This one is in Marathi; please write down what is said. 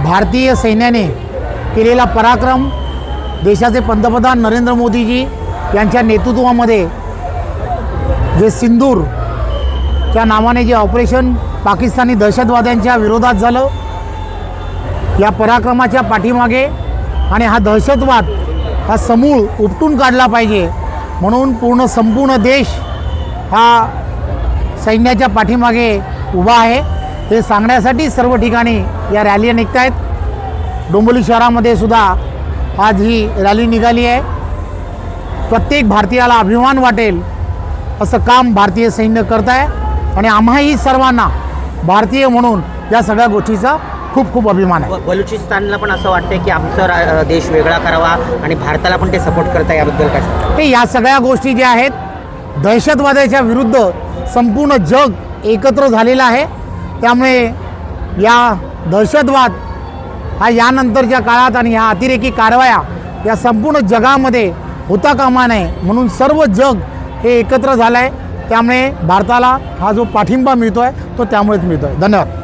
भारतीय सैन्याने केलेला पराक्रम, देशाचे पंतप्रधान नरेंद्र मोदीजी यांच्या नेतृत्वामध्ये जे सिंदूरच्या नावाने जे ऑपरेशन पाकिस्तानी दहशतवाद्यांच्या विरोधात झालं, या पराक्रमाच्या पाठीमागे आणि हा दहशतवाद हा समूळ उपटून काढला पाहिजे म्हणून संपूर्ण देश हा सैन्याच्या पाठीमागे उभा आहे हे सांगण्यासाठी सर्व ठिकाणी या रॅली निघत आहेत। डोंबिवली शहरामध्ये सुद्धा आज ही रॅली निघाली आहे। प्रत्येक भारतीयाला अभिमान वाटेल असं काम भारतीय सैन्य करत आहे आणि आम्हाही सर्वांना भारतीय म्हणून या सगळ्या गोष्टीचा खूप खूप अभिमान आहे। बलुचिस्तानला पण असं वाटतं की आमचा देश वेगळा करावा आणि भारताला पण ते सपोर्ट करता, याबद्दल काय? हे या सगळ्या गोष्टी ज्या आहेत दहशतवादाच्या विरुद्ध संपूर्ण जग एकत्र झालेलं आहे। त्यामुळे या दहशतवाद हा यानंतरच्या काळात आणि ह्या अतिरेकी कारवाया या संपूर्ण जगामध्ये होता कामा नये म्हणून सर्व जग हे एकत्र झालं आहे। त्यामुळे भारताला हा जो पाठिंबा मिळतो आहे तो त्यामुळेच मिळतो आहे। धन्यवाद।